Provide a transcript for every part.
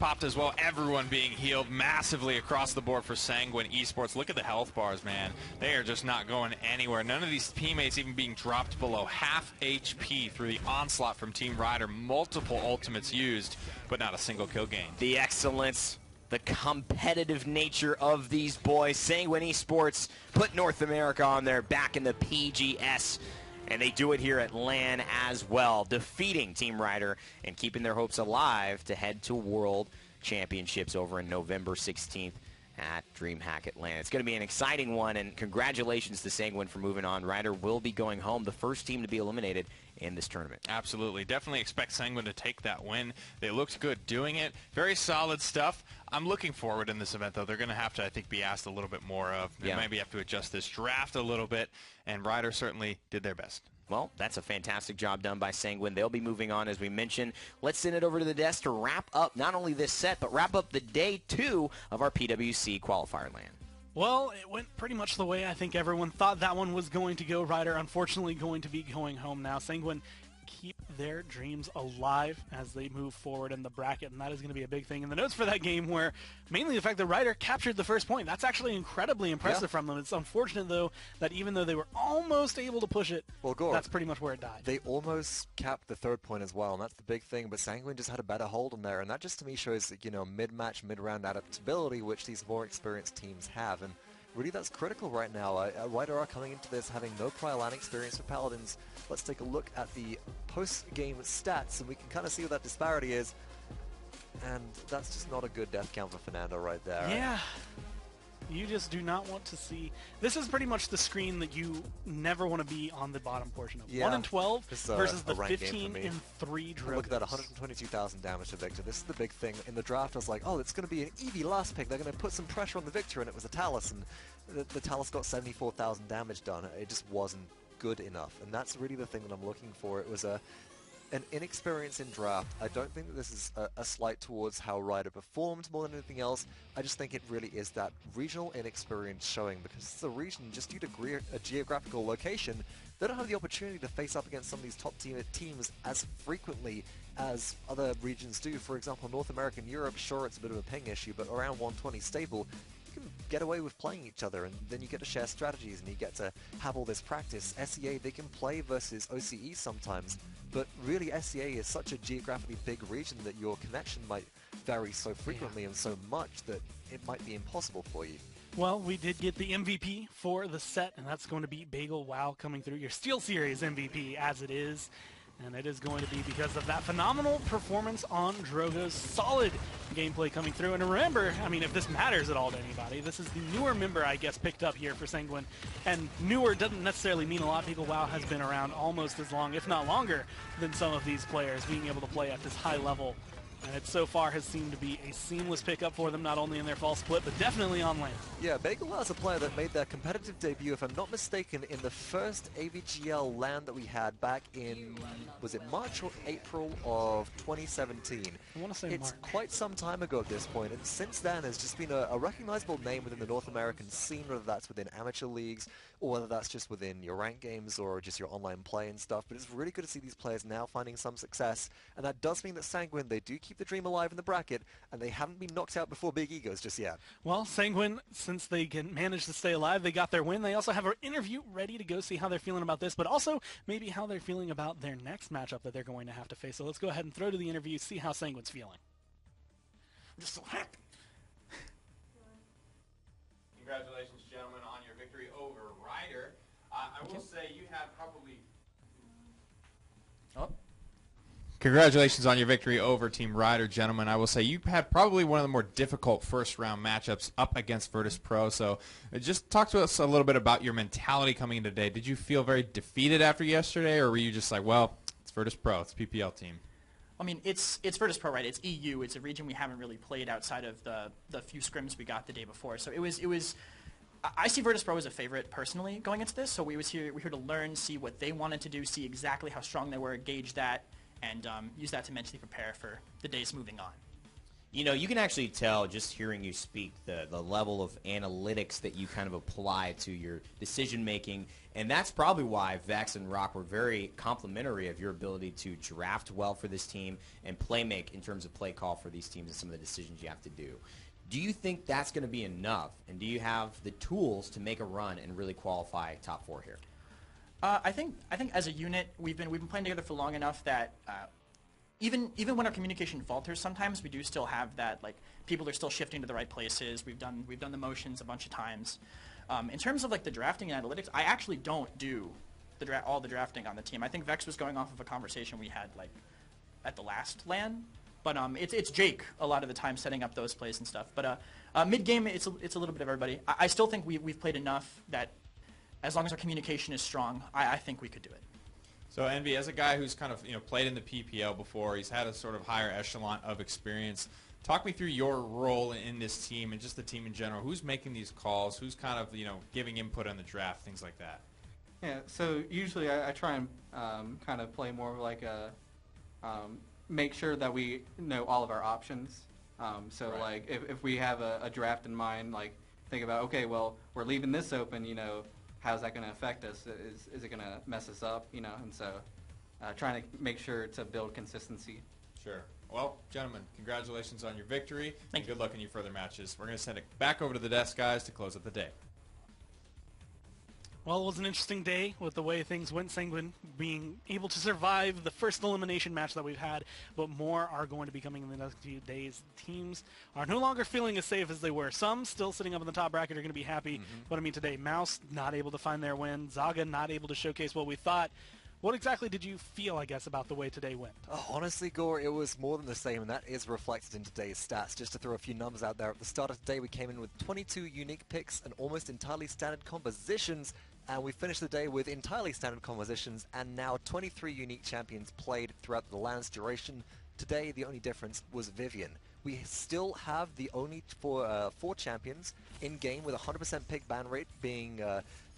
popped as well. Everyone being healed massively across the board for Sanguine Esports. Look at the health bars, man. They are just not going anywhere. None of these teammates even being dropped below half HP through the onslaught from Team Ryder. Multiple ultimates used, but not a single kill gained. The excellence, the competitive nature of these boys. Sanguine Esports put North America on their back in the PGS, and they do it here at LAN as well, defeating Team Ryder and keeping their hopes alive to head to World Championships over in November 16th at DreamHack at LAN. It's going to be an exciting one, and congratulations to Sanguine for moving on. Ryder will be going home, the first team to be eliminated in this tournament. Absolutely. Definitely expect Sanguine to take that win. They looked good doing it. Very solid stuff. I'm looking forward in this event, though. They're going to have to, I think, be asked a little bit more of. They maybe have to adjust this draft a little bit, and Ryder certainly did their best. Well, that's a fantastic job done by Sanguine. They'll be moving on, as we mentioned. Let's send it over to the desk to wrap up not only this set, but wrap up the day 2 of our PWC qualifier LAN. Well, it went pretty much the way I think everyone thought that one was going to go. Ryder, unfortunately, going to be going home now. Sanguine keep their dreams alive as they move forward in the bracket, and that is going to be a big thing in the notes for that game, where mainly the fact that Ryder captured the first point. That's actually incredibly impressive from them. It's unfortunate, though, that even though they were almost able to push it, that's pretty much where it died. They almost capped the third point as well, and that's the big thing, but Sanguine just had a better hold on there, and that just to me shows, you know, mid-match, mid-round adaptability, which these more experienced teams have, and really, that's critical right now. Ryder are coming into this having no prior LAN experience with Paladins. Let's take a look at the post-game stats, and we can kind of see what that disparity is. And that's just not a good death count for Fernando right there. Yeah. You just do not want to see. This is pretty much the screen that you never want to be on the bottom portion of. 1 and 12 versus the 15 and 3 Drogos. Look at that, 122,000 damage to Victor. This is the big thing. In the draft, I was like, oh, it's going to be an Eevee last pick. They're going to put some pressure on the Victor, and it was a Talus, and the Talus got 74,000 damage done. It just wasn't good enough, and that's really the thing that I'm looking for. It was an inexperience in draft. I don't think that this is a slight towards how Ryder performed more than anything else. I just think it really is that regional inexperience showing, because the region, just due to a geographical location, they don't have the opportunity to face up against some of these top teams as frequently as other regions do. For example, North America and Europe, sure, it's a bit of a ping issue, but around 120 stable, you can get away with playing each other, and then you get to share strategies and you get to have all this practice. SEA, they can play versus OCE sometimes, but really SEA is such a geographically big region that your connection might vary so frequently and so much that it might be impossible for you. Well, we did get the MVP for the set, and that's going to be Bagel Wow coming through, your SteelSeries MVP as it is. And it is going to be because of that phenomenal performance on Drogo's solid gameplay coming through. And remember, I mean, if this matters at all to anybody, this is the newer member, I guess, picked up here for Sanguine. And newer doesn't necessarily mean a lot. Bagel Wow has been around almost as long, if not longer, than some of these players being able to play at this high level. And it so far has seemed to be a seamless pickup for them, not only in their fall split, but definitely on LAN. Yeah, Bagel is a player that made their competitive debut, if I'm not mistaken, in the first AVGL LAN that we had back in, was it March or April of 2017? I want to say it's March. quite some time ago at this point, and since then has just been a recognizable name within the North American scene, whether that's within amateur leagues, or whether that's just within your ranked games or just your online play and stuff. But it's really good to see these players now finding some success, and that does mean that Sanguine, they do keep the dream alive in the bracket, and they haven't been knocked out before big egos just yet. Well, Sanguine, since they can manage to stay alive, they got their win. They also have an interview ready to go, see how they're feeling about this, but also maybe how they're feeling about their next matchup that they're going to have to face. So let's go ahead and throw to the interview, see how Sanguine's feeling. I'm just so happy. Congratulations, gentlemen, on your victory over Ryder. I will say you had probably... Congratulations on your victory over Team Ryder, gentlemen. I will say you had probably one of the more difficult first-round matchups up against Virtus Pro. So just talk to us a little bit about your mentality coming in today. Did you feel very defeated after yesterday, or were you just like, well, it's Virtus Pro, it's a PPL team? I mean, it's Virtus Pro, right? It's EU. It's a region we haven't really played outside of the few scrims we got the day before. So it was. I see Virtus Pro as a favorite personally going into this. So we're here to learn, see what they wanted to do, see exactly how strong they were, gauge that, and use that to mentally prepare for the days moving on. You know, you can actually tell just hearing you speak the level of analytics that you kind of apply to your decision making, and that's probably why Vex and Rock were very complimentary of your ability to draft well for this team and play make in terms of play call for these teams and some of the decisions you have to do. Do you think that's going to be enough, and do you have the tools to make a run and really qualify top 4 here? I think as a unit, we've been playing together for long enough that even when our communication falters, sometimes we do still have that, like, people are still shifting to the right places. We've done the motions a bunch of times. In terms of like the drafting and analytics, I actually don't do all the drafting on the team. I think Vex was going off of a conversation we had like at the last LAN, but it's Jake a lot of the time setting up those plays and stuff. But mid game, it's a little bit of everybody. I still think we've played enough that as long as our communication is strong, I think we could do it. So Envy, as a guy who's kind of played in the PPL before, he's had a sort of higher echelon of experience. Talk me through your role in this team and just the team in general. Who's making these calls? Who's kind of giving input on the draft, things like that? Yeah. So usually I try and kind of play more like a make sure that we know all of our options. So Right. like if we have a draft in mind, like think about, okay, well, we're leaving this open. How's that going to affect us? Is it going to mess us up? And so trying to make sure to build consistency. Sure. Well, gentlemen, congratulations on your victory, and you. good luck in your further matches. We're going to send it back over to the desk, guys, to close up the day. Well, it was an interesting day with the way things went. Sanguine being able to survive the first elimination match that we've had, but more are going to be coming in the next few days. Teams are no longer feeling as safe as they were. Some still sitting up in the top bracket are going to be happy. But I mean, today, Mouse not able to find their win. Zaga not able to showcase what we thought. What exactly did you feel, I guess, about the way today went? Oh, honestly, Gore, it was more than the same, and that is reflected in today's stats. Just to throw a few numbers out there, at the start of the day, we came in with 22 unique picks and almost entirely standard compositions, and we finished the day with entirely standard compositions and now 23 unique champions played throughout the LAN's duration. Today, the only difference was Vivian. We still have the only four champions in-game with 100% pick ban rate being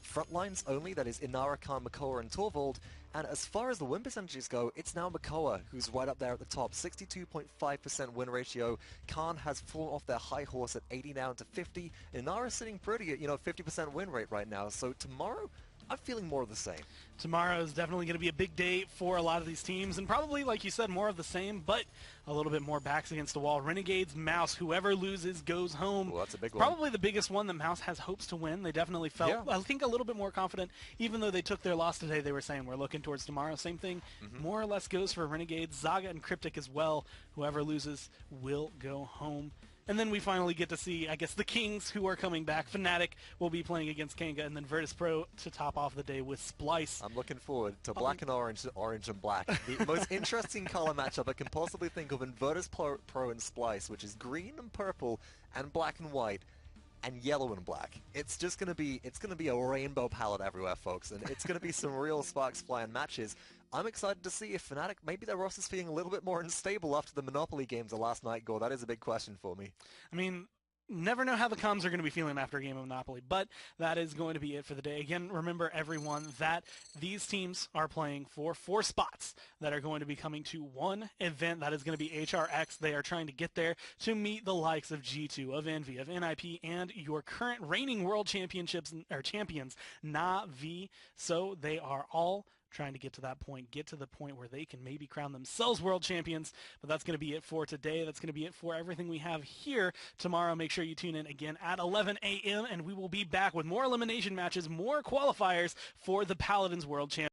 frontlines only, that is Inara, Khan, Makoa, and Torvald. And as far as the win percentages go, it's now Makoa who's right up there at the top, 62.5% win ratio. Khan has fallen off their high horse at 80 now to 50. Inara's sitting pretty at 50% win rate right now. So tomorrow, I'm feeling more of the same. Tomorrow is definitely going to be a big day for a lot of these teams, and probably, like you said, more of the same, but a little bit more backs against the wall. Renegades, Mouse, whoever loses goes home. Well, that's a big one. Probably the biggest one that Mouse has hopes to win. They definitely felt, I think, a little bit more confident. Even though they took their loss today, they were saying, we're looking towards tomorrow. Same thing, more or less goes for Renegades, Zaga, and Cryptic as well. Whoever loses will go home. And then we finally get to see, I guess, the Kings who are coming back. Fnatic will be playing against Kanga, and then Virtus Pro to top off the day with Splice. I'm looking forward to black and orange and black. The most interesting color matchup I can possibly think of in Virtus Pro and Splice, which is green and purple and black and white and yellow and black. It's just going to be a rainbow palette everywhere, folks, and it's going to be some real sparks flying matches. I'm excited to see if Fnatic, maybe their roster's feeling a little bit more unstable after the Monopoly games of last night, Gore. That is a big question for me. I mean, never know how the comms are going to be feeling after a game of Monopoly, but that is going to be it for the day. Again, remember, everyone, that these teams are playing for 4 spots that are going to be coming to one event. That is going to be HRX. They are trying to get there to meet the likes of G2, of Envy, of NIP, and your current reigning world champions, Na'Vi. So they are all trying to get to that point, get to the point where they can maybe crown themselves world champions. But that's going to be it for today. That's going to be it for everything we have here. Tomorrow, make sure you tune in again at 11 a.m., and we will be back with more elimination matches, more qualifiers for the Paladins World Championship.